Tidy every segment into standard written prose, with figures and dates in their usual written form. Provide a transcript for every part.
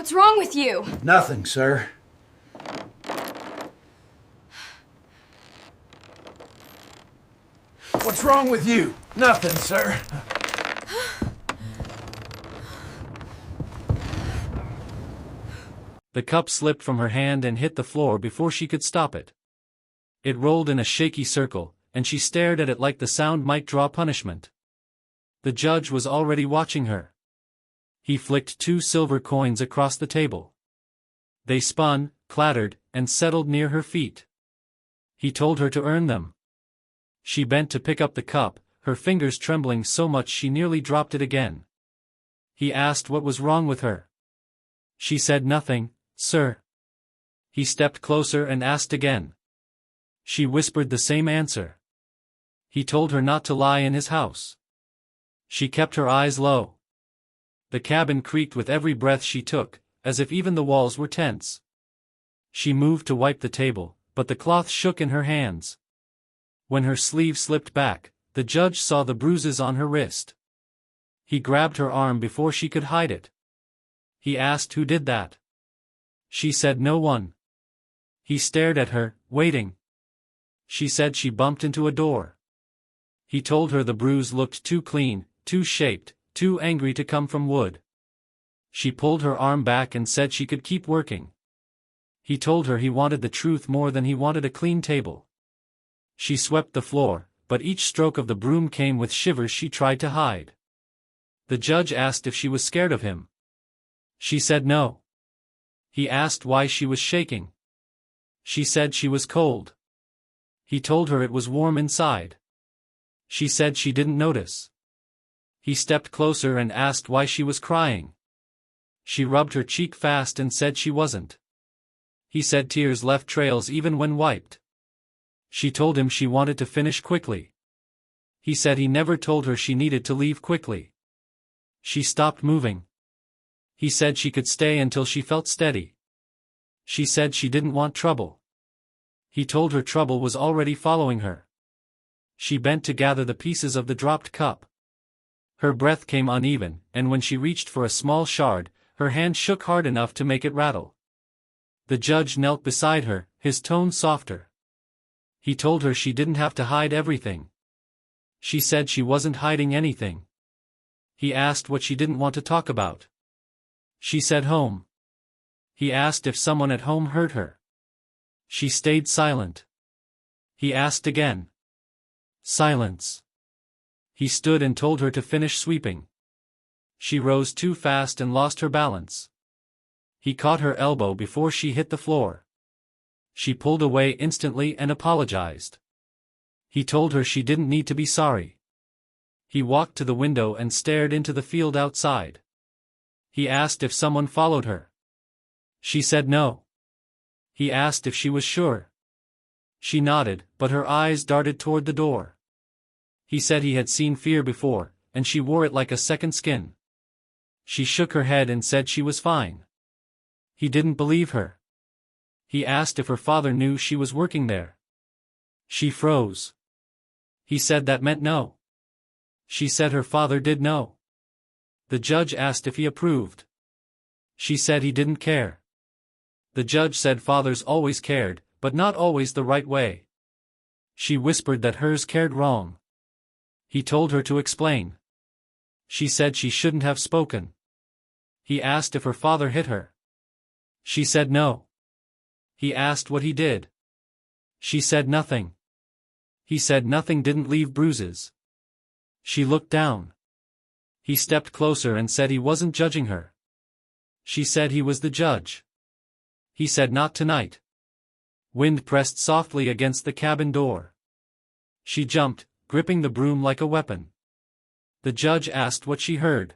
What's wrong with you? Nothing, sir. What's wrong with you? Nothing, sir. The cup slipped from her hand and hit the floor before she could stop it. It rolled in a shaky circle, and she stared at it like the sound might draw punishment. The judge was already watching her. He flicked 2 silver coins across the table. They spun, clattered, and settled near her feet. He told her to earn them. She bent to pick up the cup, her fingers trembling so much she nearly dropped it again. He asked what was wrong with her. She said nothing, sir. He stepped closer and asked again. She whispered the same answer. He told her not to lie in his house. She kept her eyes low. The cabin creaked with every breath she took, as if even the walls were tense. She moved to wipe the table, but the cloth shook in her hands. When her sleeve slipped back, the judge saw the bruises on her wrist. He grabbed her arm before she could hide it. He asked who did that. She said no one. He stared at her, waiting. She said she bumped into a door. He told her the bruise looked too clean, too shaped, too angry to come from wood. She pulled her arm back and said she could keep working. He told her he wanted the truth more than he wanted a clean table. She swept the floor, but each stroke of the broom came with shivers she tried to hide. The judge asked if she was scared of him. She said no. He asked why she was shaking. She said she was cold. He told her it was warm inside. She said she didn't notice. He stepped closer and asked why she was crying. She rubbed her cheek fast and said she wasn't. He said tears left trails even when wiped. She told him she wanted to finish quickly. He said he never told her she needed to leave quickly. She stopped moving. He said she could stay until she felt steady. She said she didn't want trouble. He told her trouble was already following her. She bent to gather the pieces of the dropped cup. Her breath came uneven, and when she reached for a small shard, her hand shook hard enough to make it rattle. The judge knelt beside her, his tone softer. He told her she didn't have to hide everything. She said she wasn't hiding anything. He asked what she didn't want to talk about. She said home. He asked if someone at home hurt her. She stayed silent. He asked again. Silence. He stood and told her to finish sweeping. She rose too fast and lost her balance. He caught her elbow before she hit the floor. She pulled away instantly and apologized. He told her she didn't need to be sorry. He walked to the window and stared into the field outside. He asked if someone followed her. She said no. He asked if she was sure. She nodded, but her eyes darted toward the door. He said he had seen fear before, and she wore it like a second skin. She shook her head and said she was fine. He didn't believe her. He asked if her father knew she was working there. She froze. He said that meant no. She said her father did know. The judge asked if he approved. She said he didn't care. The judge said fathers always cared, but not always the right way. She whispered that hers cared wrong. He told her to explain. She said she shouldn't have spoken. He asked if her father hit her. She said no. He asked what he did. She said nothing. He said nothing didn't leave bruises. She looked down. He stepped closer and said he wasn't judging her. She said he was the judge. He said not tonight. Wind pressed softly against the cabin door. She jumped, gripping the broom like a weapon. The judge asked what she heard.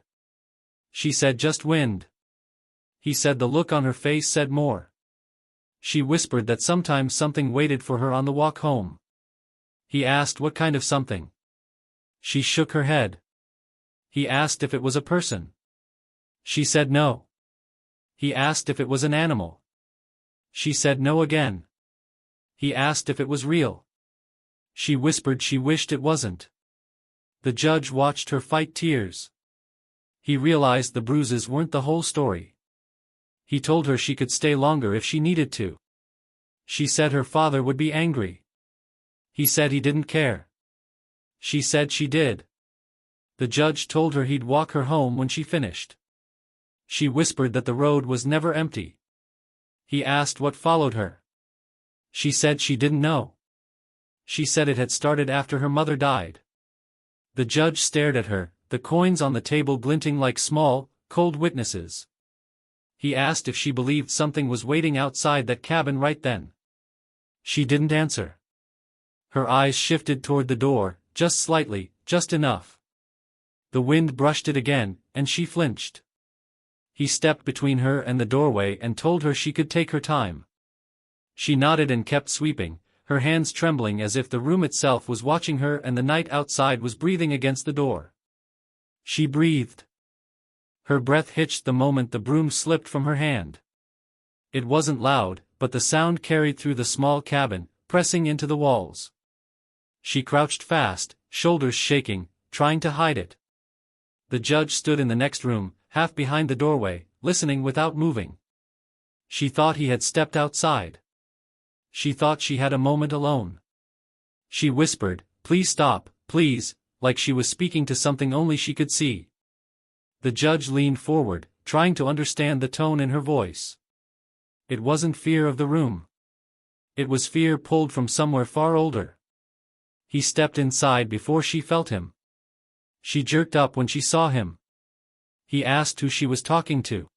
She said just wind. He said the look on her face said more. She whispered that sometimes something waited for her on the walk home. He asked what kind of something. She shook her head. He asked if it was a person. She said no. He asked if it was an animal. She said no again. He asked if it was real. She whispered she wished it wasn't. The judge watched her fight tears. He realized the bruises weren't the whole story. He told her she could stay longer if she needed to. She said her father would be angry. He said he didn't care. She said she did. The judge told her he'd walk her home when she finished. She whispered that the road was never empty. He asked what followed her. She said she didn't know. She said it had started after her mother died. The judge stared at her, the coins on the table glinting like small, cold witnesses. He asked if she believed something was waiting outside that cabin right then. She didn't answer. Her eyes shifted toward the door, just slightly, just enough. The wind brushed it again, and she flinched. He stepped between her and the doorway and told her she could take her time. She nodded and kept sweeping, her hands trembling as if the room itself was watching her and the night outside was breathing against the door. She breathed. Her breath hitched the moment the broom slipped from her hand. It wasn't loud, but the sound carried through the small cabin, pressing into the walls. She crouched fast, shoulders shaking, trying to hide it. The judge stood in the next room, half behind the doorway, listening without moving. She thought he had stepped outside. She thought she had a moment alone. She whispered, "Please stop, please," like she was speaking to something only she could see. The judge leaned forward, trying to understand the tone in her voice. It wasn't fear of the room. It was fear pulled from somewhere far older. He stepped inside before she felt him. She jerked up when she saw him. He asked who she was talking to.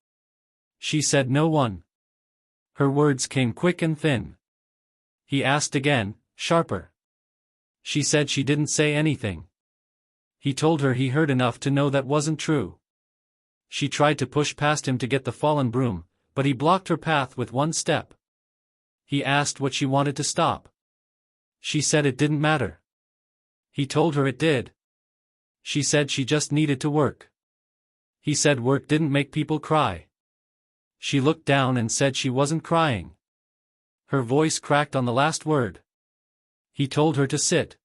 She said no one. Her words came quick and thin. He asked again, sharper. She said she didn't say anything. He told her he heard enough to know that wasn't true. She tried to push past him to get the fallen broom, but he blocked her path with one step. He asked what she wanted to stop. She said it didn't matter. He told her it did. She said she just needed to work. He said work didn't make people cry. She looked down and said she wasn't crying. Her voice cracked on the last word. He told her to sit.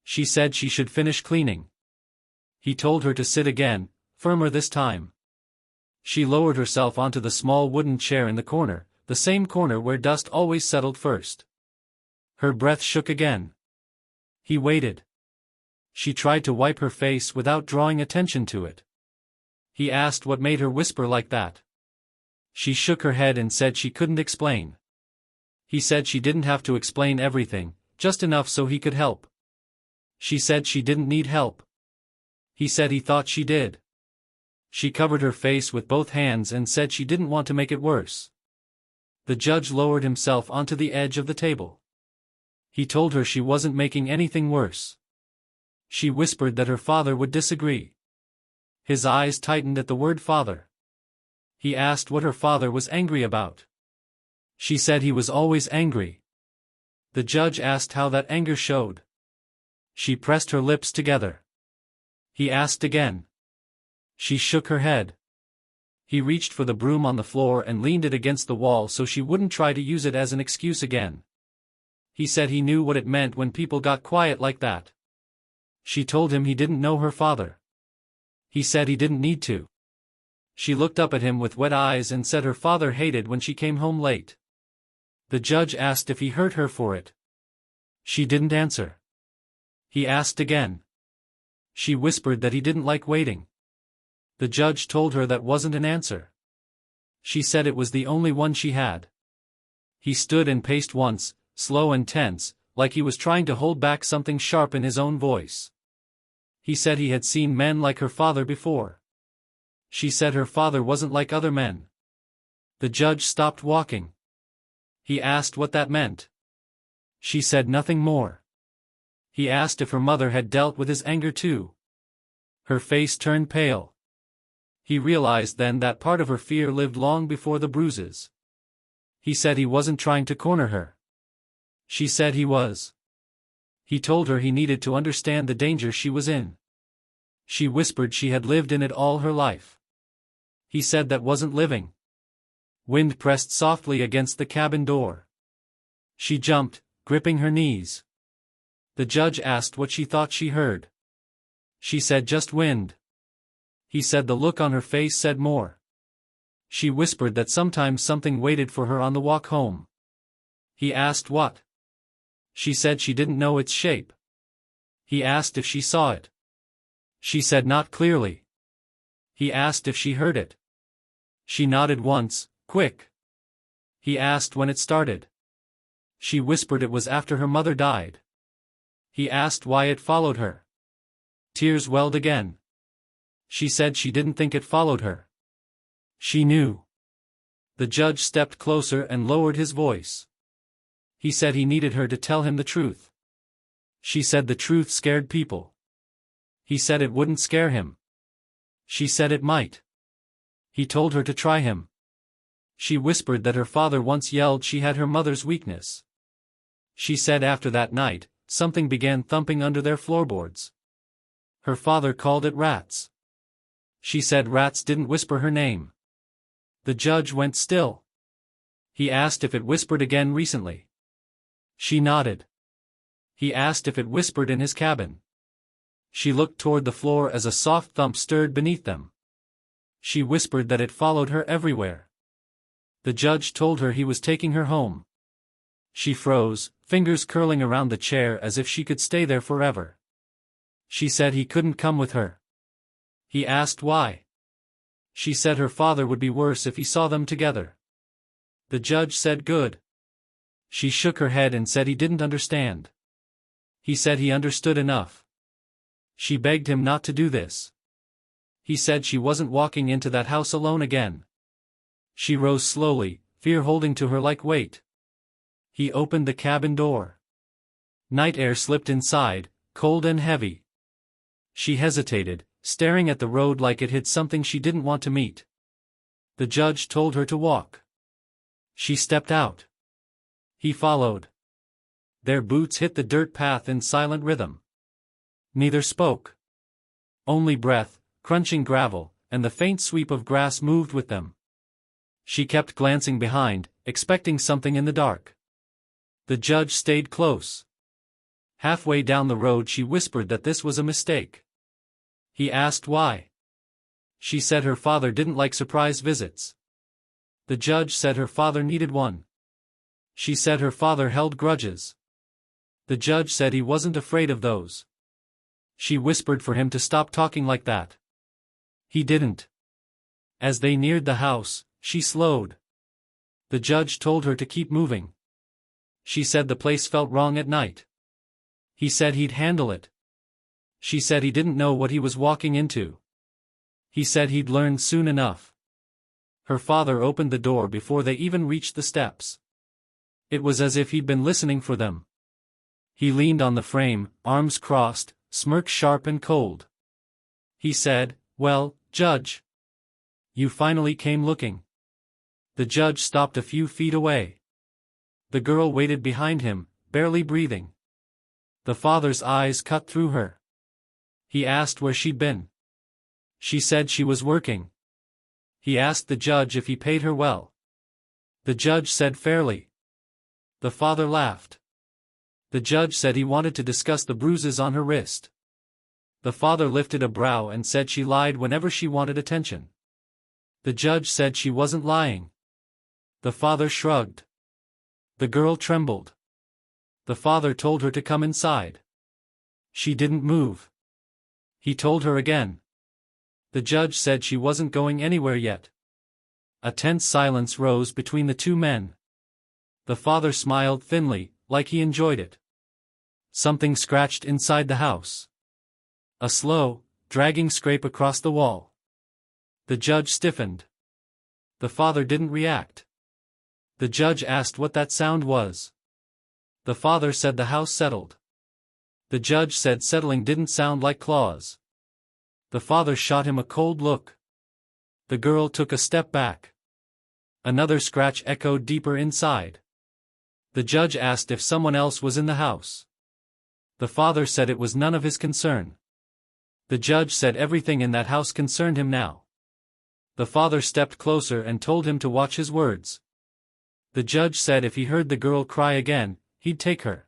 She said she should finish cleaning. He told her to sit again, firmer this time. She lowered herself onto the small wooden chair in the corner, the same corner where dust always settled first. Her breath shook again. He waited. She tried to wipe her face without drawing attention to it. He asked what made her whisper like that. She shook her head and said she couldn't explain. He said she didn't have to explain everything, just enough so he could help. She said she didn't need help. He said he thought she did. She covered her face with both hands and said she didn't want to make it worse. The judge lowered himself onto the edge of the table. He told her she wasn't making anything worse. She whispered that her father would disagree. His eyes tightened at the word father. He asked what her father was angry about. She said he was always angry. The judge asked how that anger showed. She pressed her lips together. He asked again. She shook her head. He reached for the broom on the floor and leaned it against the wall so she wouldn't try to use it as an excuse again. He said he knew what it meant when people got quiet like that. She told him he didn't know her father. He said he didn't need to. She looked up at him with wet eyes and said her father hated when she came home late. The judge asked if he hurt her for it. She didn't answer. He asked again. She whispered that he didn't like waiting. The judge told her that wasn't an answer. She said it was the only one she had. He stood and paced once, slow and tense, like he was trying to hold back something sharp in his own voice. He said he had seen men like her father before. She said her father wasn't like other men. The judge stopped walking. He asked what that meant. She said nothing more. He asked if her mother had dealt with his anger too. Her face turned pale. He realized then that part of her fear lived long before the bruises. He said he wasn't trying to corner her. She said he was. He told her he needed to understand the danger she was in. She whispered she had lived in it all her life. He said that wasn't living. Wind pressed softly against the cabin door. She jumped, gripping her knees. The judge asked what she thought she heard. She said just wind. He said the look on her face said more. She whispered that sometimes something waited for her on the walk home. He asked what. She said she didn't know its shape. He asked if she saw it. She said not clearly. He asked if she heard it. She nodded once, quick. He asked when it started. She whispered it was after her mother died. He asked why it followed her. Tears welled again. She said she didn't think it followed her. She knew. The judge stepped closer and lowered his voice. He said he needed her to tell him the truth. She said the truth scared people. He said it wouldn't scare him. She said it might. He told her to try him. She whispered that her father once yelled she had her mother's weakness. She said after that night, something began thumping under their floorboards. Her father called it rats. She said rats didn't whisper her name. The judge went still. He asked if it whispered again recently. She nodded. He asked if it whispered in his cabin. She looked toward the floor as a soft thump stirred beneath them. She whispered that it followed her everywhere. The judge told her he was taking her home. She froze, fingers curling around the chair as if she could stay there forever. She said he couldn't come with her. He asked why. She said her father would be worse if he saw them together. The judge said good. She shook her head and said he didn't understand. He said he understood enough. She begged him not to do this. He said she wasn't walking into that house alone again. She rose slowly, fear holding to her like weight. He opened the cabin door. Night air slipped inside, cold and heavy. She hesitated, staring at the road like it hid something she didn't want to meet. The judge told her to walk. She stepped out. He followed. Their boots hit the dirt path in silent rhythm. Neither spoke. Only breath, crunching gravel, and the faint sweep of grass moved with them. She kept glancing behind, expecting something in the dark. The judge stayed close. Halfway down the road she whispered that this was a mistake. He asked why. She said her father didn't like surprise visits. The judge said her father needed one. She said her father held grudges. The judge said he wasn't afraid of those. She whispered for him to stop talking like that. He didn't. As they neared the house, she slowed. The judge told her to keep moving. She said the place felt wrong at night. He said he'd handle it. She said he didn't know what he was walking into. He said he'd learn soon enough. Her father opened the door before they even reached the steps. It was as if he'd been listening for them. He leaned on the frame, arms crossed, smirk sharp and cold. He said, "Well, Judge. You finally came looking." The judge stopped a few feet away. The girl waited behind him, barely breathing. The father's eyes cut through her. He asked where she'd been. She said she was working. He asked the judge if he paid her well. The judge said fairly. The father laughed. The judge said he wanted to discuss the bruises on her wrist. The father lifted a brow and said she lied whenever she wanted attention. The judge said she wasn't lying. The father shrugged. The girl trembled. The father told her to come inside. She didn't move. He told her again. The judge said she wasn't going anywhere yet. A tense silence rose between the two men. The father smiled thinly, like he enjoyed it. Something scratched inside the house. A slow, dragging scrape across the wall. The judge stiffened. The father didn't react. The judge asked what that sound was. The father said the house settled. The judge said settling didn't sound like claws. The father shot him a cold look. The girl took a step back. Another scratch echoed deeper inside. The judge asked if someone else was in the house. The father said it was none of his concern. The judge said everything in that house concerned him now. The father stepped closer and told him to watch his words. The judge said if he heard the girl cry again, he'd take her.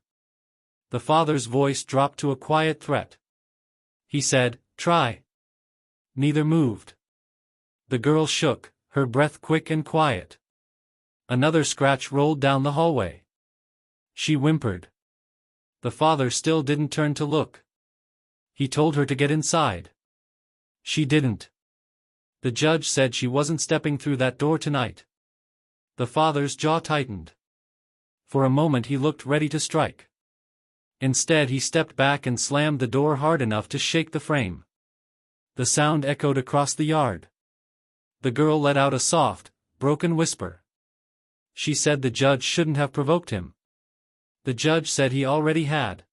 The father's voice dropped to a quiet threat. He said, "Try." Neither moved. The girl shook, her breath quick and quiet. Another scratch rolled down the hallway. She whimpered. The father still didn't turn to look. He told her to get inside. She didn't. The judge said she wasn't stepping through that door tonight. The father's jaw tightened. For a moment he looked ready to strike. Instead he stepped back and slammed the door hard enough to shake the frame. The sound echoed across the yard. The girl let out a soft, broken whisper. She said the judge shouldn't have provoked him. The judge said he already had.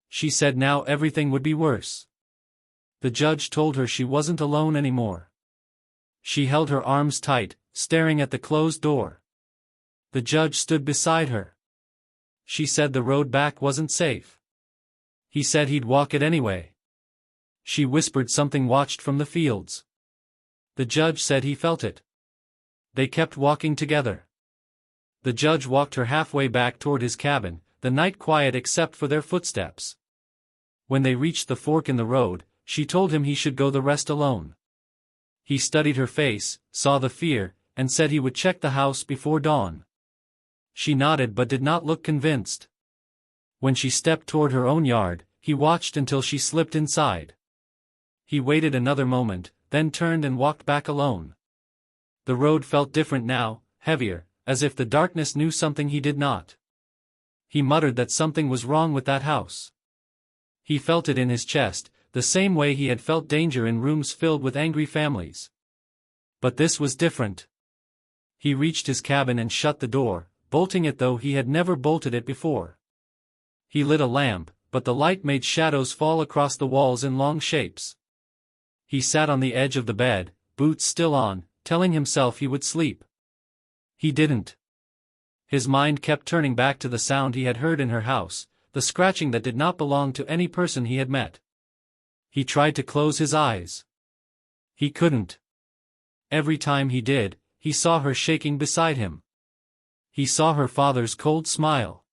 She said now everything would be worse. The judge told her she wasn't alone anymore. She held her arms tight, staring at the closed door. The judge stood beside her. She said the road back wasn't safe. He said he'd walk it anyway. She whispered something watched from the fields. The judge said he felt it. They kept walking together. The judge walked her halfway back toward his cabin, the night quiet except for their footsteps. When they reached the fork in the road, she told him he should go the rest alone. He studied her face, saw the fear, and said he would check the house before dawn. She nodded but did not look convinced. When she stepped toward her own yard, he watched until she slipped inside. He waited another moment, then turned and walked back alone. The road felt different now, heavier, as if the darkness knew something he did not. He muttered that something was wrong with that house. He felt it in his chest, the same way he had felt danger in rooms filled with angry families. But this was different. He reached his cabin and shut the door, bolting it though he had never bolted it before. He lit a lamp, but the light made shadows fall across the walls in long shapes. He sat on the edge of the bed, boots still on, telling himself he would sleep. He didn't. His mind kept turning back to the sound he had heard in her house, the scratching that did not belong to any person he had met. He tried to close his eyes. He couldn't. Every time he did, he saw her shaking beside him. He saw her father's cold smile.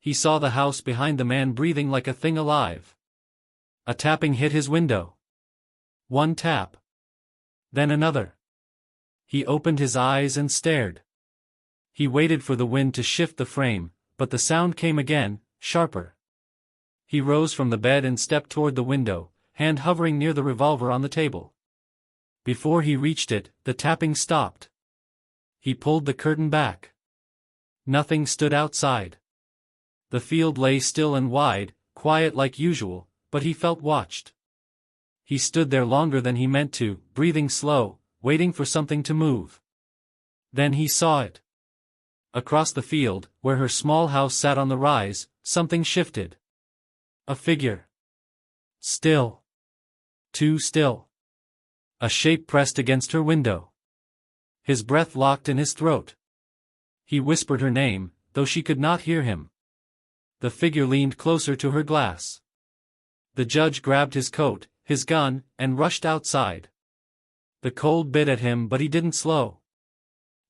He saw the house behind the man breathing like a thing alive. A tapping hit his window. One tap. Then another. He opened his eyes and stared. He waited for the wind to shift the frame, but the sound came again, sharper. He rose from the bed and stepped toward the window, hand hovering near the revolver on the table. Before he reached it, the tapping stopped. He pulled the curtain back. Nothing stood outside. The field lay still and wide, quiet like usual, but he felt watched. He stood there longer than he meant to, breathing slow, waiting for something to move. Then he saw it. Across the field, where her small house sat on the rise, something shifted. A figure. Still. Too still. A shape pressed against her window. His breath locked in his throat. He whispered her name, though she could not hear him. The figure leaned closer to her glass. The judge grabbed his coat, his gun, and rushed outside. The cold bit at him but he didn't slow.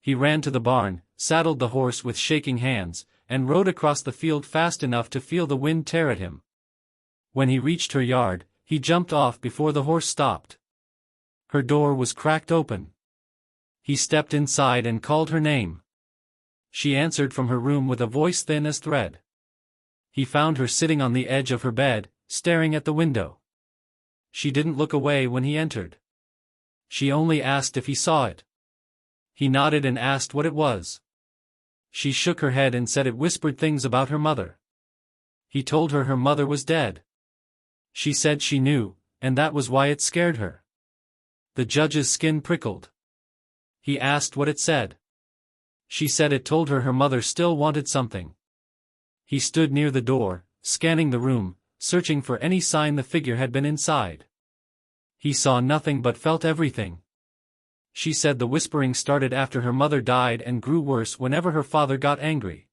He ran to the barn, saddled the horse with shaking hands, and rode across the field fast enough to feel the wind tear at him. When he reached her yard, he jumped off before the horse stopped. Her door was cracked open. He stepped inside and called her name. She answered from her room with a voice thin as thread. He found her sitting on the edge of her bed, staring at the window. She didn't look away when he entered. She only asked if he saw it. He nodded and asked what it was. She shook her head and said it whispered things about her mother. He told her her mother was dead. She said she knew, and that was why it scared her. The judge's skin prickled. He asked what it said. She said it told her her mother still wanted something. He stood near the door, scanning the room, searching for any sign the figure had been inside. He saw nothing but felt everything. She said the whispering started after her mother died and grew worse whenever her father got angry.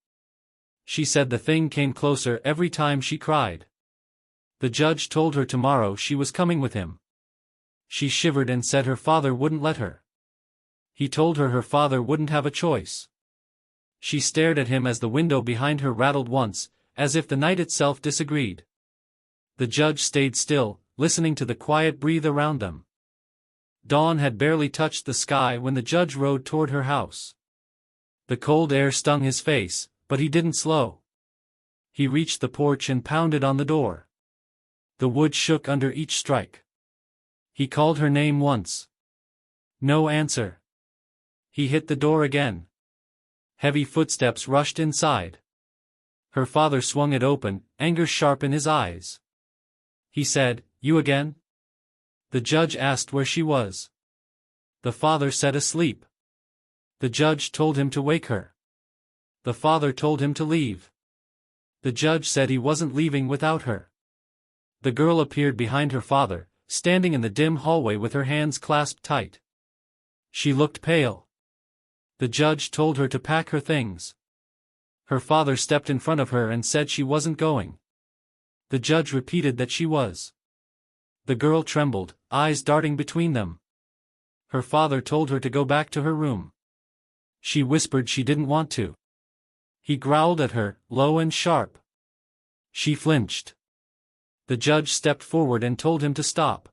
She said the thing came closer every time she cried. The judge told her tomorrow she was coming with him. She shivered and said her father wouldn't let her. He told her her father wouldn't have a choice. She stared at him as the window behind her rattled once, as if the night itself disagreed. The judge stayed still, listening to the quiet breathe around them. Dawn had barely touched the sky when the judge rode toward her house. The cold air stung his face, but he didn't slow. He reached the porch and pounded on the door. The wood shook under each strike. He called her name once. No answer. He hit the door again. Heavy footsteps rushed inside. Her father swung it open, anger sharp in his eyes. He said, "You again?" The judge asked where she was. The father said asleep. The judge told him to wake her. The father told him to leave. The judge said he wasn't leaving without her. The girl appeared behind her father, standing in the dim hallway with her hands clasped tight. She looked pale. The judge told her to pack her things. Her father stepped in front of her and said she wasn't going. The judge repeated that she was. The girl trembled, eyes darting between them. Her father told her to go back to her room. She whispered she didn't want to. He growled at her, low and sharp. She flinched. The judge stepped forward and told him to stop.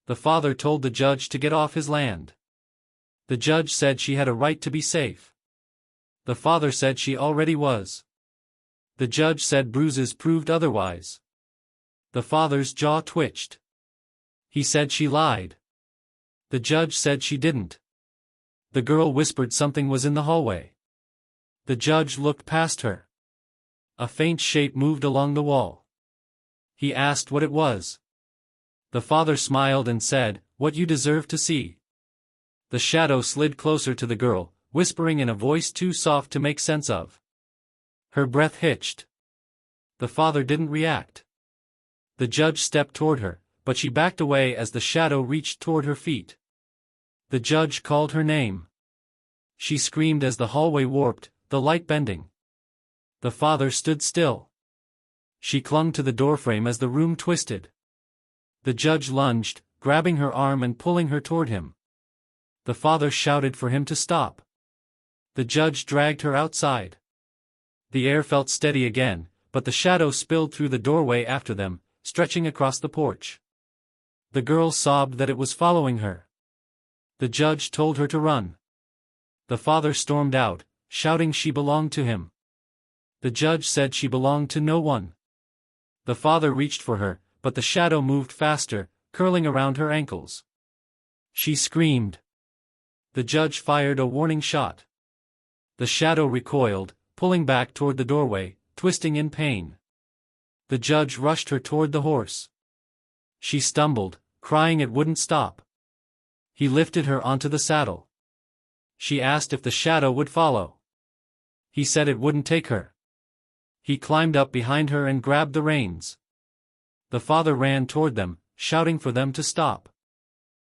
The father told the judge to get off his land. The judge said she had a right to be safe. The father said she already was. The judge said bruises proved otherwise. The father's jaw twitched. He said she lied. The judge said she didn't. The girl whispered something was in the hallway. The judge looked past her. A faint shape moved along the wall. He asked what it was. The father smiled and said, "What you deserve to see." The shadow slid closer to the girl, whispering in a voice too soft to make sense of. Her breath hitched. The father didn't react. The judge stepped toward her, but she backed away as the shadow reached toward her feet. The judge called her name. She screamed as the hallway warped, the light bending. The father stood still. She clung to the doorframe as the room twisted. The judge lunged, grabbing her arm and pulling her toward him. The father shouted for him to stop. The judge dragged her outside. The air felt steady again, but the shadow spilled through the doorway after them, stretching across the porch. The girl sobbed that it was following her. The judge told her to run. The father stormed out, shouting she belonged to him. The judge said she belonged to no one. The father reached for her, but the shadow moved faster, curling around her ankles. She screamed. The judge fired a warning shot. The shadow recoiled, pulling back toward the doorway, twisting in pain. The judge rushed her toward the horse. She stumbled, crying it wouldn't stop. He lifted her onto the saddle. She asked if the shadow would follow. He said it wouldn't take her. He climbed up behind her and grabbed the reins. The father ran toward them, shouting for them to stop.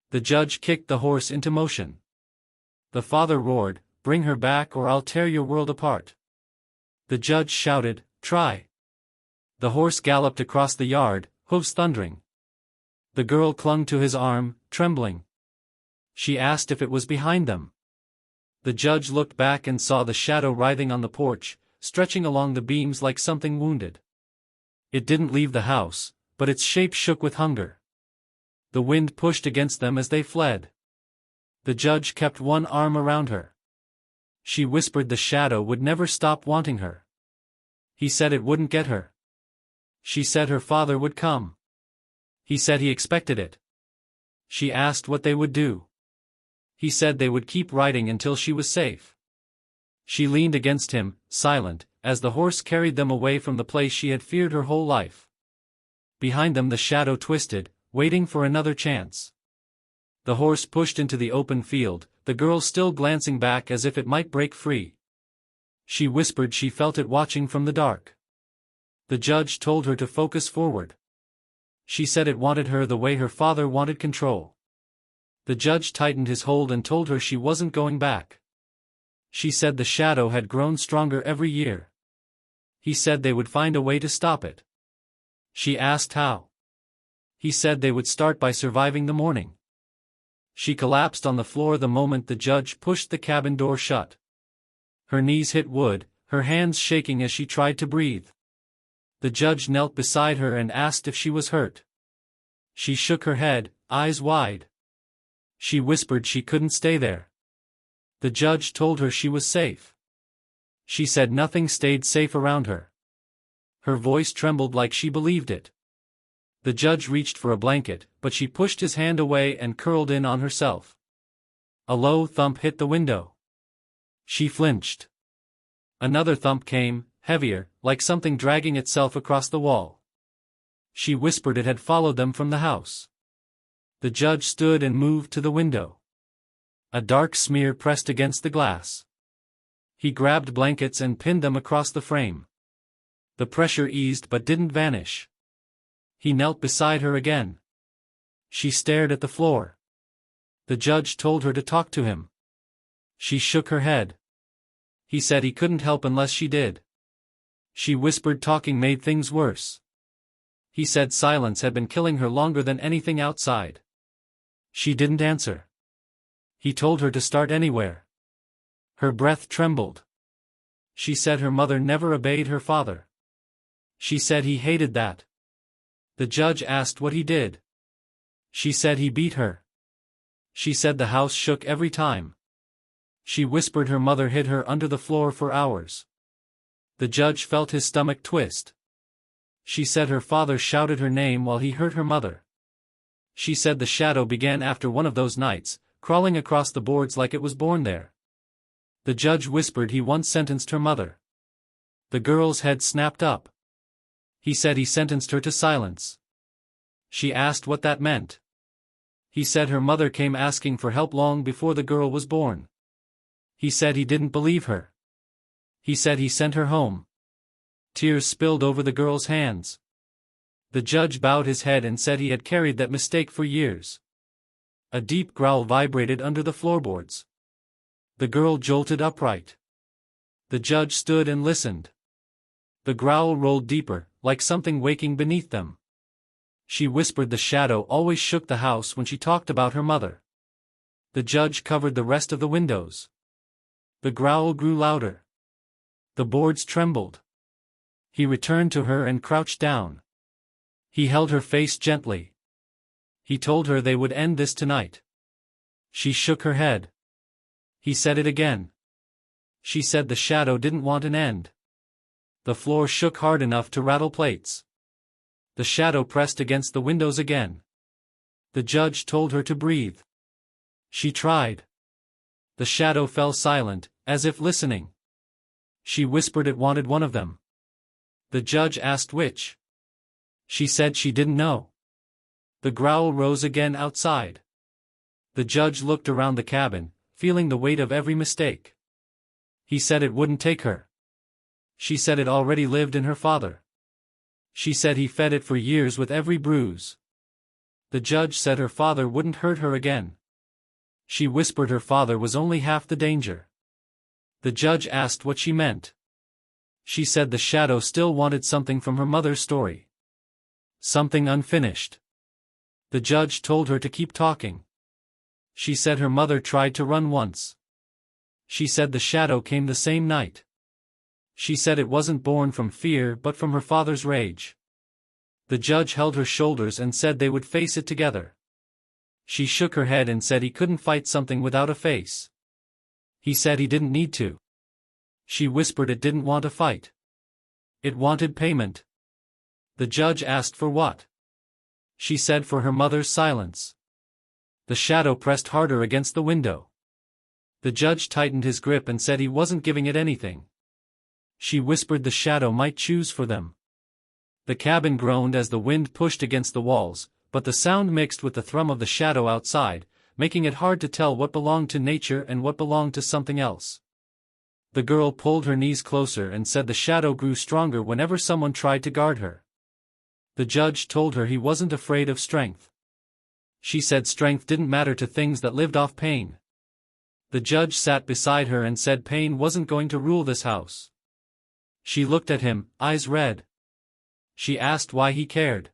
The judge kicked the horse into motion. The father roared, "Bring her back or I'll tear your world apart." The judge shouted, "Try." The horse galloped across the yard, hooves thundering. The girl clung to his arm, trembling. She asked if it was behind them. The judge looked back and saw the shadow writhing on the porch, stretching along the beams like something wounded. It didn't leave the house, but its shape shook with hunger. The wind pushed against them as they fled. The judge kept one arm around her. She whispered the shadow would never stop wanting her. He said it wouldn't get her. She said her father would come. He said he expected it. She asked what they would do. He said they would keep riding until she was safe. She leaned against him, silent, as the horse carried them away from the place she had feared her whole life. Behind them the shadow twisted, waiting for another chance. The horse pushed into the open field, the girl still glancing back as if it might break free. She whispered she felt it watching from the dark. The judge told her to focus forward. She said it wanted her the way her father wanted control. The judge tightened his hold and told her she wasn't going back. She said the shadow had grown stronger every year. He said they would find a way to stop it. She asked how. He said they would start by surviving the morning. She collapsed on the floor the moment the judge pushed the cabin door shut. Her knees hit wood, her hands shaking as she tried to breathe. The judge knelt beside her and asked if she was hurt. She shook her head, eyes wide. She whispered she couldn't stay there. The judge told her she was safe. She said nothing stayed safe around her. Her voice trembled like she believed it. The judge reached for a blanket, but she pushed his hand away and curled in on herself. A low thump hit the window. She flinched. Another thump came, heavier, like something dragging itself across the wall. She whispered it had followed them from the house. The judge stood and moved to the window. A dark smear pressed against the glass. He grabbed blankets and pinned them across the frame. The pressure eased but didn't vanish. He knelt beside her again. She stared at the floor. The judge told her to talk to him. She shook her head. He said he couldn't help unless she did. She whispered talking made things worse. He said silence had been killing her longer than anything outside. She didn't answer. He told her to start anywhere. Her breath trembled. She said her mother never obeyed her father. She said he hated that. The judge asked what he did. She said he beat her. She said the house shook every time. She whispered her mother hid her under the floor for hours. The judge felt his stomach twist. She said her father shouted her name while he hurt her mother. She said the shadow began after one of those nights, crawling across the boards like it was born there. The judge whispered he once sentenced her mother. The girl's head snapped up. He said he sentenced her to silence. She asked what that meant. He said her mother came asking for help long before the girl was born. He said he didn't believe her. He said he sent her home. Tears spilled over the girl's hands. The judge bowed his head and said he had carried that mistake for years. A deep growl vibrated under the floorboards. The girl jolted upright. The judge stood and listened. The growl rolled deeper, like something waking beneath them. She whispered the shadow always shook the house when she talked about her mother. The judge covered the rest of the windows. The growl grew louder. The boards trembled. He returned to her and crouched down. He held her face gently. He told her they would end this tonight. She shook her head. He said it again. She said the shadow didn't want an end. The floor shook hard enough to rattle plates. The shadow pressed against the windows again. The judge told her to breathe. She tried. The shadow fell silent, as if listening. She whispered it wanted one of them. The judge asked which. She said she didn't know. The growl rose again outside. The judge looked around the cabin, feeling the weight of every mistake. He said it wouldn't take her. She said it already lived in her father. She said he fed it for years with every bruise. The judge said her father wouldn't hurt her again. She whispered her father was only half the danger. The judge asked what she meant. She said the shadow still wanted something from her mother's story. Something unfinished. The judge told her to keep talking. She said her mother tried to run once. She said the shadow came the same night. She said it wasn't born from fear but from her father's rage. The judge held her shoulders and said they would face it together. She shook her head and said he couldn't fight something without a face. He said he didn't need to. She whispered it didn't want a fight. It wanted payment. The judge asked for what? She said for her mother's silence. The shadow pressed harder against the window. The judge tightened his grip and said he wasn't giving it anything. She whispered the shadow might choose for them. The cabin groaned as the wind pushed against the walls, but the sound mixed with the thrum of the shadow outside, making it hard to tell what belonged to nature and what belonged to something else. The girl pulled her knees closer and said the shadow grew stronger whenever someone tried to guard her. The judge told her he wasn't afraid of strength. She said strength didn't matter to things that lived off pain. The judge sat beside her and said pain wasn't going to rule this house. She looked at him, eyes red. She asked why he cared.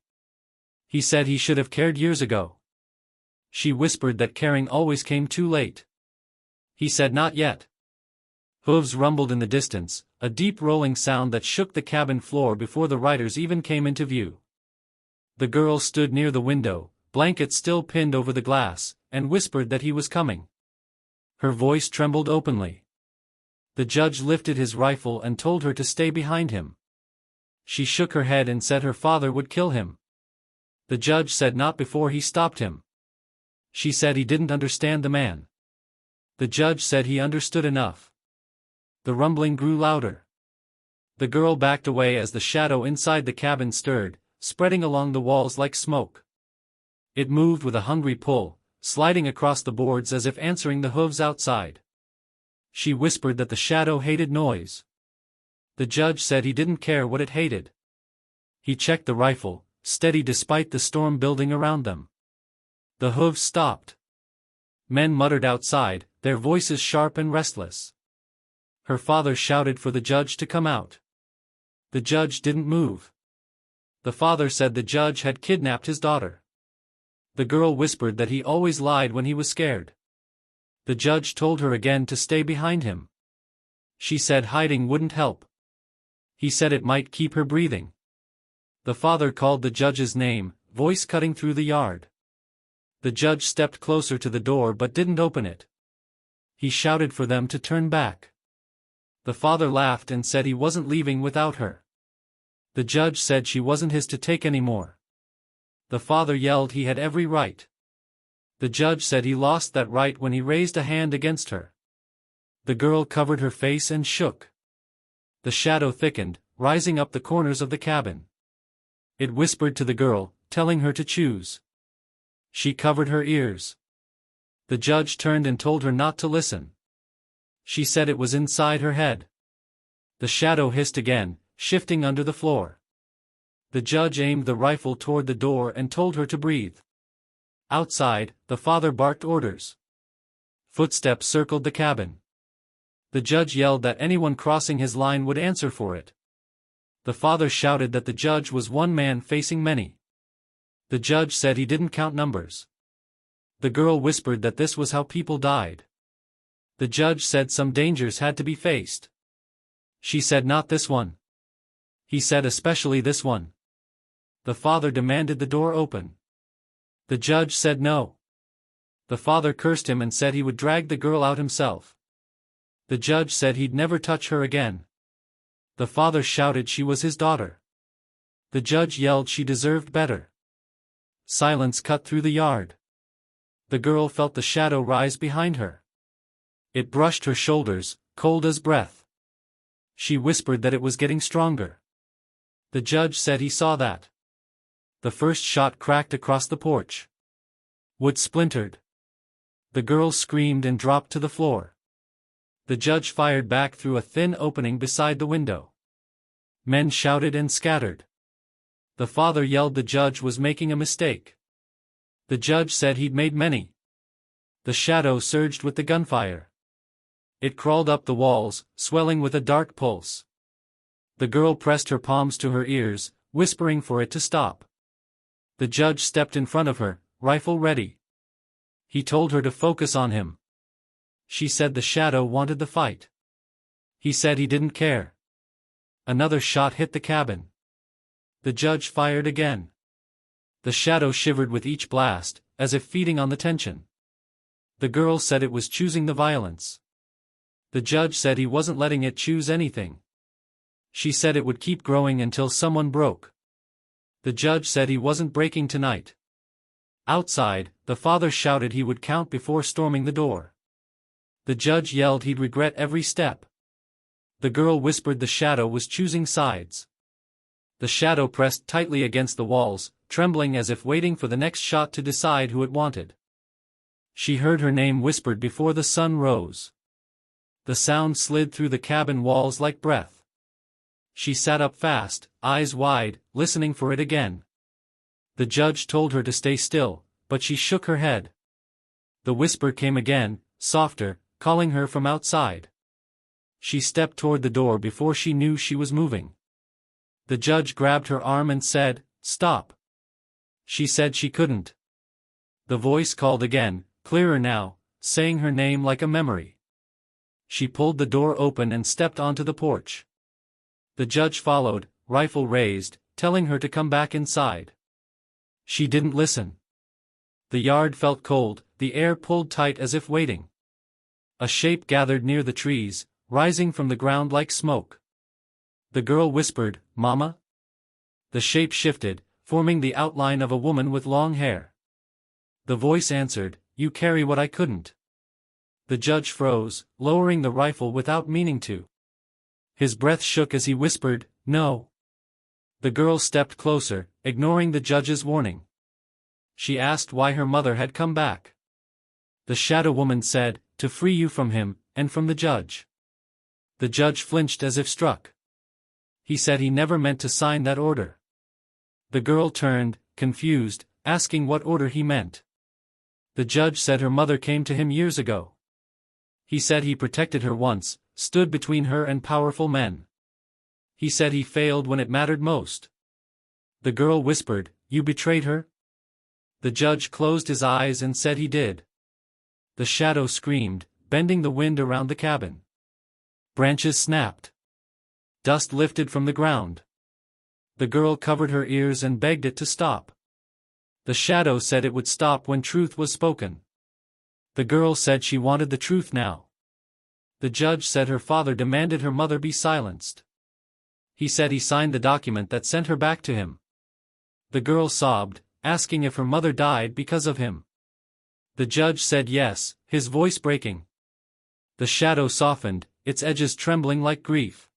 He said he should have cared years ago. She whispered that caring always came too late. He said not yet. Hooves rumbled in the distance, a deep rolling sound that shook the cabin floor before the riders even came into view. The girl stood near the window, blankets still pinned over the glass, and whispered that he was coming. Her voice trembled openly. The judge lifted his rifle and told her to stay behind him. She shook her head and said her father would kill him. The judge said not before he stopped him. She said he didn't understand the man. The judge said he understood enough. The rumbling grew louder. The girl backed away as the shadow inside the cabin stirred, spreading along the walls like smoke. It moved with a hungry pull, sliding across the boards as if answering the hooves outside. She whispered that the shadow hated noise. The judge said he didn't care what it hated. He checked the rifle, steady despite the storm building around them. The hooves stopped. Men muttered outside, their voices sharp and restless. Her father shouted for the judge to come out. The judge didn't move. The father said the judge had kidnapped his daughter. The girl whispered that he always lied when he was scared. The judge told her again to stay behind him. She said hiding wouldn't help. He said it might keep her breathing. The father called the judge's name, voice cutting through the yard. The judge stepped closer to the door but didn't open it. He shouted for them to turn back. The father laughed and said he wasn't leaving without her. The judge said she wasn't his to take anymore. The father yelled he had every right. The judge said he lost that right when he raised a hand against her. The girl covered her face and shook. The shadow thickened, rising up the corners of the cabin. It whispered to the girl, telling her to choose. She covered her ears. The judge turned and told her not to listen. She said it was inside her head. The shadow hissed again, shifting under the floor. The judge aimed the rifle toward the door and told her to breathe. Outside, the father barked orders. Footsteps circled the cabin. The judge yelled that anyone crossing his line would answer for it. The father shouted that the judge was one man facing many. The judge said he didn't count numbers. The girl whispered that this was how people died. The judge said some dangers had to be faced. She said not this one. He said especially this one. The father demanded the door open. The judge said no. The father cursed him and said he would drag the girl out himself. The judge said he'd never touch her again. The father shouted she was his daughter. The judge yelled she deserved better. Silence cut through the yard. The girl felt the shadow rise behind her. It brushed her shoulders, cold as breath. She whispered that it was getting stronger. The judge said he saw that. The first shot cracked across the porch. Wood splintered. The girl screamed and dropped to the floor. The judge fired back through a thin opening beside the window. Men shouted and scattered. The father yelled the judge was making a mistake. The judge said he'd made many. The shadow surged with the gunfire. It crawled up the walls, swelling with a dark pulse. The girl pressed her palms to her ears, whispering for it to stop. The judge stepped in front of her, rifle ready. He told her to focus on him. She said the shadow wanted the fight. He said he didn't care. Another shot hit the cabin. The judge fired again. The shadow shivered with each blast, as if feeding on the tension. The girl said it was choosing the violence. The judge said he wasn't letting it choose anything. She said it would keep growing until someone broke. The judge said he wasn't breaking tonight. Outside, the father shouted he would count before storming the door. The judge yelled he'd regret every step. The girl whispered the shadow was choosing sides. The shadow pressed tightly against the walls, trembling as if waiting for the next shot to decide who it wanted. She heard her name whispered before the sun rose. The sound slid through the cabin walls like breath. She sat up fast, eyes wide, listening for it again. The judge told her to stay still, but she shook her head. The whisper came again, softer, calling her from outside. She stepped toward the door before she knew she was moving. The judge grabbed her arm and said, "Stop." She said she couldn't. The voice called again, clearer now, saying her name like a memory. She pulled the door open and stepped onto the porch. The judge followed, rifle raised, telling her to come back inside. She didn't listen. The yard felt cold, the air pulled tight as if waiting. A shape gathered near the trees, rising from the ground like smoke. The girl whispered, "Mama?" The shape shifted, forming the outline of a woman with long hair. The voice answered, "You carry what I couldn't." The judge froze, lowering the rifle without meaning to. His breath shook as he whispered, "No." The girl stepped closer, ignoring the judge's warning. She asked why her mother had come back. The shadow woman said, "To free you from him, and from the judge." The judge flinched as if struck. He said he never meant to sign that order. The girl turned, confused, asking what order he meant. The judge said her mother came to him years ago. He said he protected her once, stood between her and powerful men. He said he failed when it mattered most. The girl whispered, "You betrayed her?" The judge closed his eyes and said he did. The shadow screamed, bending the wind around the cabin. Branches snapped. Dust lifted from the ground. The girl covered her ears and begged it to stop. The shadow said it would stop when truth was spoken. The girl said she wanted the truth now. The judge said her father demanded her mother be silenced. He said he signed the document that sent her back to him. The girl sobbed, asking if her mother died because of him. The judge said yes, his voice breaking. The shadow softened, its edges trembling like grief.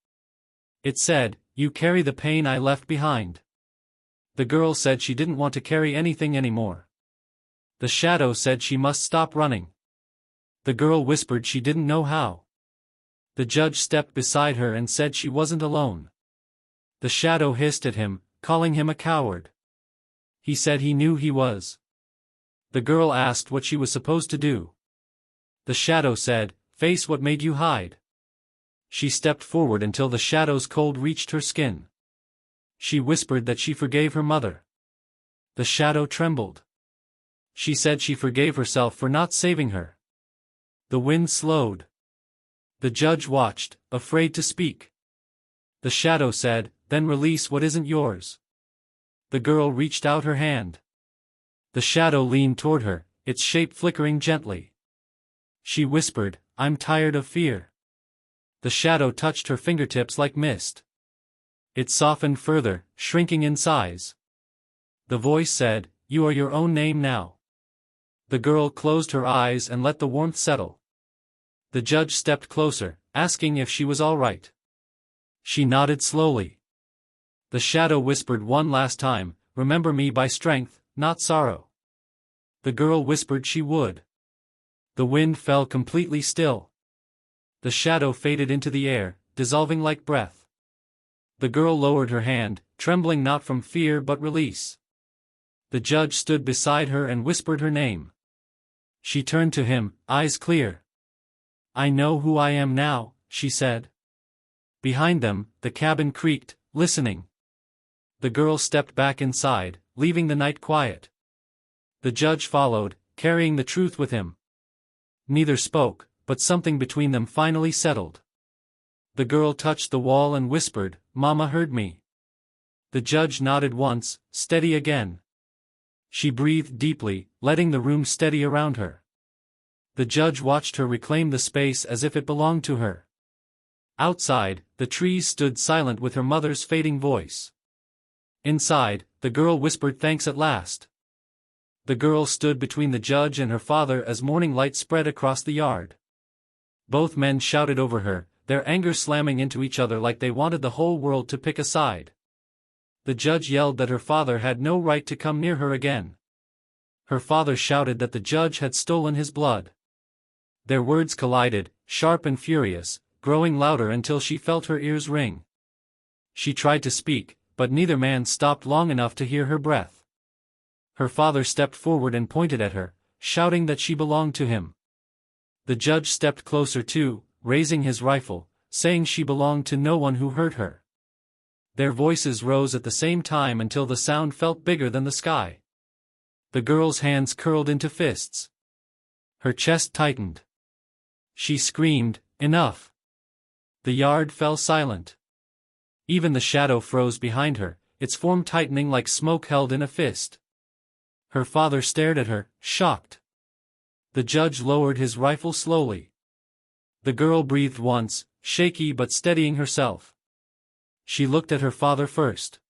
It said, "You carry the pain I left behind." The girl said she didn't want to carry anything anymore. The shadow said she must stop running. The girl whispered she didn't know how. The judge stepped beside her and said she wasn't alone. The shadow hissed at him, calling him a coward. He said he knew he was. The girl asked what she was supposed to do. The shadow said, "Face what made you hide." She stepped forward until the shadow's cold reached her skin. She whispered that she forgave her mother. The shadow trembled. She said she forgave herself for not saving her. The wind slowed. The judge watched, afraid to speak. The shadow said, "Then release what isn't yours." The girl reached out her hand. The shadow leaned toward her, its shape flickering gently. She whispered, "I'm tired of fear." The shadow touched her fingertips like mist. It softened further, shrinking in size. The voice said, "You are your own name now." The girl closed her eyes and let the warmth settle. The judge stepped closer, asking if she was all right. She nodded slowly. The shadow whispered one last time, "Remember me by strength, not sorrow." The girl whispered she would. The wind fell completely still. The shadow faded into the air, dissolving like breath. The girl lowered her hand, trembling not from fear but release. The judge stood beside her and whispered her name. She turned to him, eyes clear. "I know who I am now," she said. Behind them, the cabin creaked, listening. The girl stepped back inside, leaving the night quiet. The judge followed, carrying the truth with him. Neither spoke, but something between them finally settled. The girl touched the wall and whispered, "Mama heard me." The judge nodded once, steady again. She breathed deeply, letting the room steady around her. The judge watched her reclaim the space as if it belonged to her. Outside, the trees stood silent with her mother's fading voice. Inside, the girl whispered thanks at last. The girl stood between the judge and her father as morning light spread across the yard. Both men shouted over her, their anger slamming into each other like they wanted the whole world to pick a side. The judge yelled that her father had no right to come near her again. Her father shouted that the judge had stolen his blood. Their words collided, sharp and furious, growing louder until she felt her ears ring. She tried to speak, but neither man stopped long enough to hear her breath. Her father stepped forward and pointed at her, shouting that she belonged to him. The judge stepped closer too, raising his rifle, saying she belonged to no one who hurt her. Their voices rose at the same time until the sound felt bigger than the sky. The girl's hands curled into fists. Her chest tightened. She screamed, "Enough!" The yard fell silent. Even the shadow froze behind her, its form tightening like smoke held in a fist. Her father stared at her, shocked. The judge lowered his rifle slowly. The girl breathed once, shaky but steadying herself. She looked at her father first.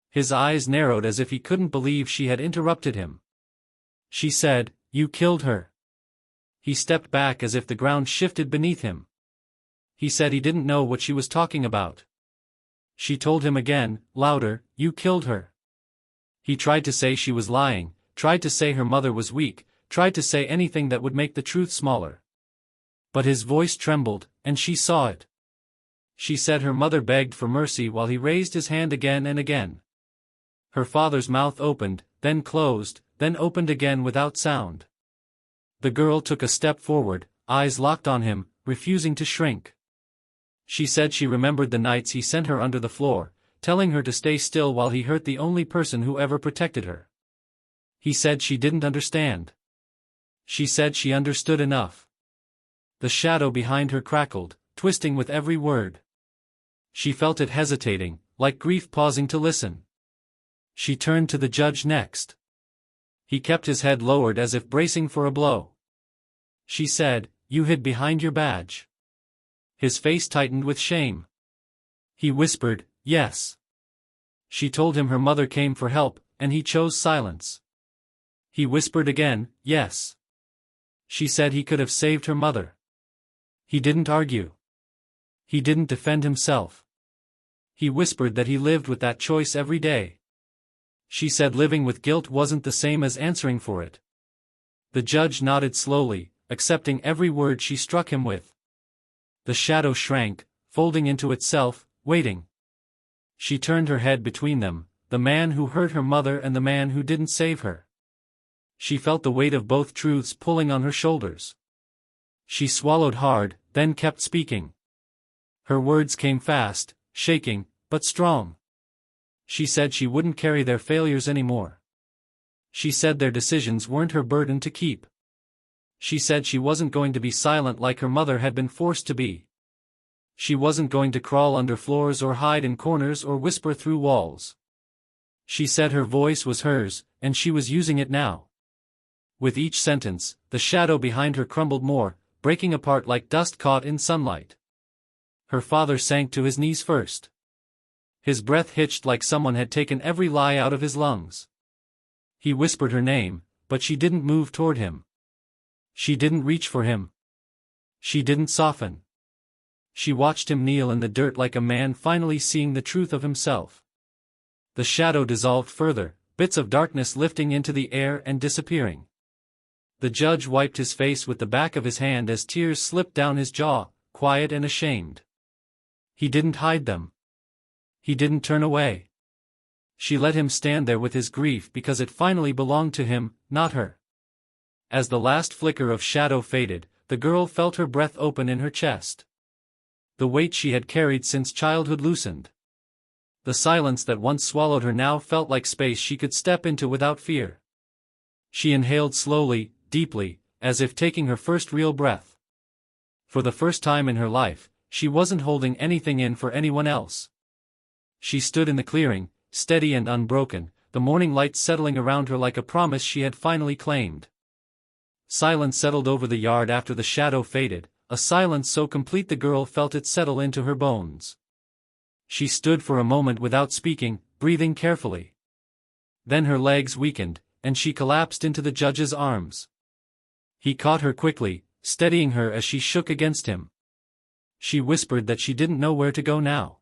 His eyes narrowed as if he couldn't believe she had interrupted him. She said, "You killed her." He stepped back as if the ground shifted beneath him. He said he didn't know what she was talking about. She told him again, louder, "You killed her." He tried to say she was lying, tried to say her mother was weak, tried to say anything that would make the truth smaller. But his voice trembled, and she saw it. She said her mother begged for mercy while he raised his hand again and again. Her father's mouth opened, then closed, then opened again without sound. The girl took a step forward, eyes locked on him, refusing to shrink. She said she remembered the nights he sent her under the floor, telling her to stay still while he hurt the only person who ever protected her. He said she didn't understand. She said she understood enough. The shadow behind her crackled, twisting with every word. She felt it hesitating, like grief pausing to listen. She turned to the judge next. He kept his head lowered as if bracing for a blow. She said, "You hid behind your badge." His face tightened with shame. He whispered, "Yes." She told him her mother came for help, and he chose silence. He whispered again, "Yes." She said he could have saved her mother. He didn't argue. He didn't defend himself. He whispered that he lived with that choice every day. She said living with guilt wasn't the same as answering for it. The judge nodded slowly, accepting every word she struck him with. The shadow shrank, folding into itself, waiting. She turned her head between them, the man who hurt her mother and the man who didn't save her. She felt the weight of both truths pulling on her shoulders. She swallowed hard, then kept speaking. Her words came fast, shaking, but strong. She said she wouldn't carry their failures anymore. She said their decisions weren't her burden to keep. She said she wasn't going to be silent like her mother had been forced to be. She wasn't going to crawl under floors or hide in corners or whisper through walls. She said her voice was hers, and she was using it now. With each sentence, the shadow behind her crumbled more, breaking apart like dust caught in sunlight. Her father sank to his knees first. His breath hitched like someone had taken every lie out of his lungs. He whispered her name, but she didn't move toward him. She didn't reach for him. She didn't soften. She watched him kneel in the dirt like a man finally seeing the truth of himself. The shadow dissolved further, bits of darkness lifting into the air and disappearing. The judge wiped his face with the back of his hand as tears slipped down his jaw, quiet and ashamed. He didn't hide them. He didn't turn away. She let him stand there with his grief because it finally belonged to him, not her. As the last flicker of shadow faded, the girl felt her breath open in her chest. The weight she had carried since childhood loosened. The silence that once swallowed her now felt like space she could step into without fear. She inhaled slowly, deeply, as if taking her first real breath. For the first time in her life, she wasn't holding anything in for anyone else. She stood in the clearing, steady and unbroken, the morning light settling around her like a promise she had finally claimed. Silence settled over the yard after the shadow faded, a silence so complete the girl felt it settle into her bones. She stood for a moment without speaking, breathing carefully. Then her legs weakened, and she collapsed into the judge's arms. He caught her quickly, steadying her as she shook against him. She whispered that she didn't know where to go now.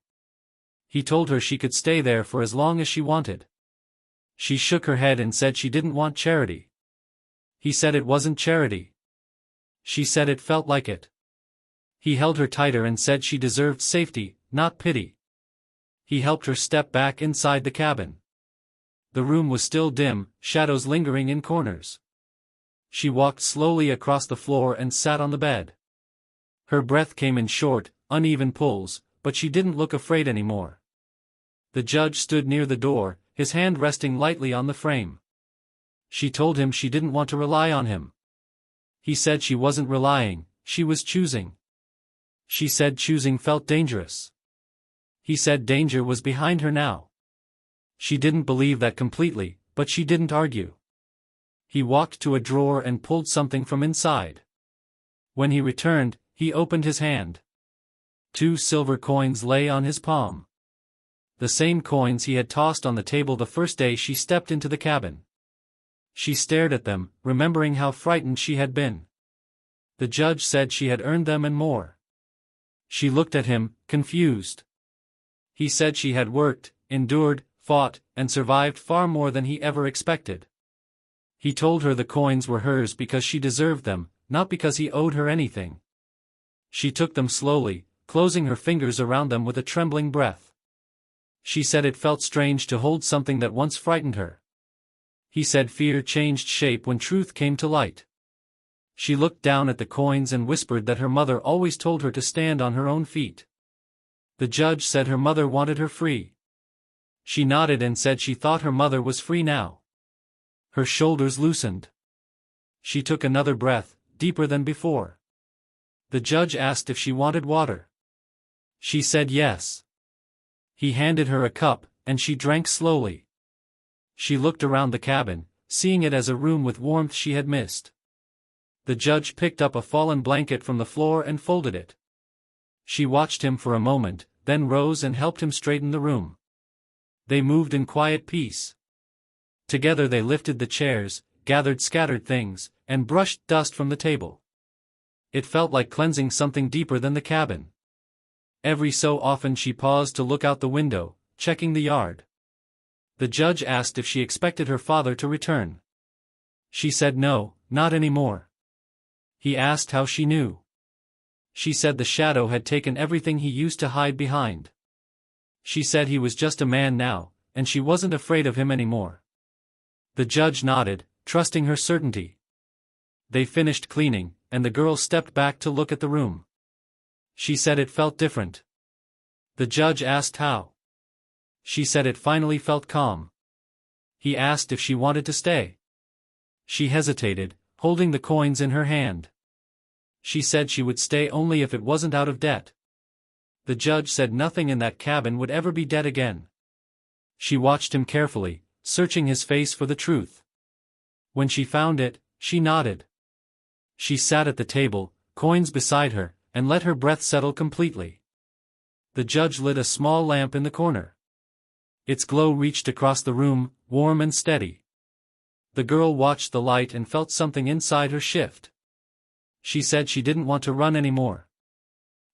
He told her she could stay there for as long as she wanted. She shook her head and said she didn't want charity. He said it wasn't charity. She said it felt like it. He held her tighter and said she deserved safety, not pity. He helped her step back inside the cabin. The room was still dim, shadows lingering in corners. She walked slowly across the floor and sat on the bed. Her breath came in short, uneven pulls, but she didn't look afraid anymore. The judge stood near the door, his hand resting lightly on the frame. She told him she didn't want to rely on him. He said she wasn't relying, she was choosing. She said choosing felt dangerous. He said danger was behind her now. She didn't believe that completely, but she didn't argue. He walked to a drawer and pulled something from inside. When he returned, he opened his hand. 2 silver coins lay on his palm. The same coins he had tossed on the table the first day she stepped into the cabin. She stared at them, remembering how frightened she had been. The judge said she had earned them and more. She looked at him, confused. He said she had worked, endured, fought, and survived far more than he ever expected. He told her the coins were hers because she deserved them, not because he owed her anything. She took them slowly, closing her fingers around them with a trembling breath. She said it felt strange to hold something that once frightened her. He said fear changed shape when truth came to light. She looked down at the coins and whispered that her mother always told her to stand on her own feet. The judge said her mother wanted her free. She nodded and said she thought her mother was free now. Her shoulders loosened. She took another breath, deeper than before. The judge asked if she wanted water. She said yes. He handed her a cup, and she drank slowly. She looked around the cabin, seeing it as a room with warmth she had missed. The judge picked up a fallen blanket from the floor and folded it. She watched him for a moment, then rose and helped him straighten the room. They moved in quiet peace. Together they lifted the chairs, gathered scattered things, and brushed dust from the table. It felt like cleansing something deeper than the cabin. Every so often she paused to look out the window, checking the yard. The judge asked if she expected her father to return. She said no, not anymore. He asked how she knew. She said the shadow had taken everything he used to hide behind. She said he was just a man now, and she wasn't afraid of him anymore. The judge nodded, trusting her certainty. They finished cleaning, and the girl stepped back to look at the room. She said it felt different. The judge asked how. She said it finally felt calm. He asked if she wanted to stay. She hesitated, holding the coins in her hand. She said she would stay only if it wasn't out of debt. The judge said nothing in that cabin would ever be dead again. She watched him carefully, searching his face for the truth. When she found it, she nodded. She sat at the table, coins beside her, and let her breath settle completely. The judge lit a small lamp in the corner. Its glow reached across the room, warm and steady. The girl watched the light and felt something inside her shift. She said she didn't want to run anymore.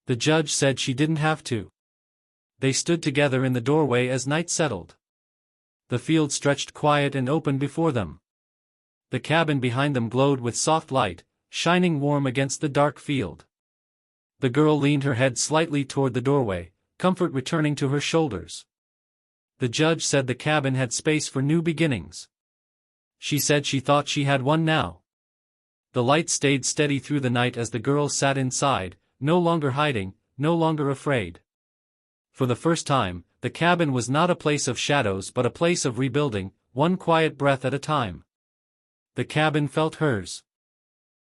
The judge said she didn't have to. They stood together in the doorway as night settled. The field stretched quiet and open before them. The cabin behind them glowed with soft light, shining warm against the dark field. The girl leaned her head slightly toward the doorway, comfort returning to her shoulders. The judge said the cabin had space for new beginnings. She said she thought she had one now. The light stayed steady through the night as the girl sat inside, no longer hiding, no longer afraid. For the first time, the cabin was not a place of shadows but a place of rebuilding, one quiet breath at a time. The cabin felt hers.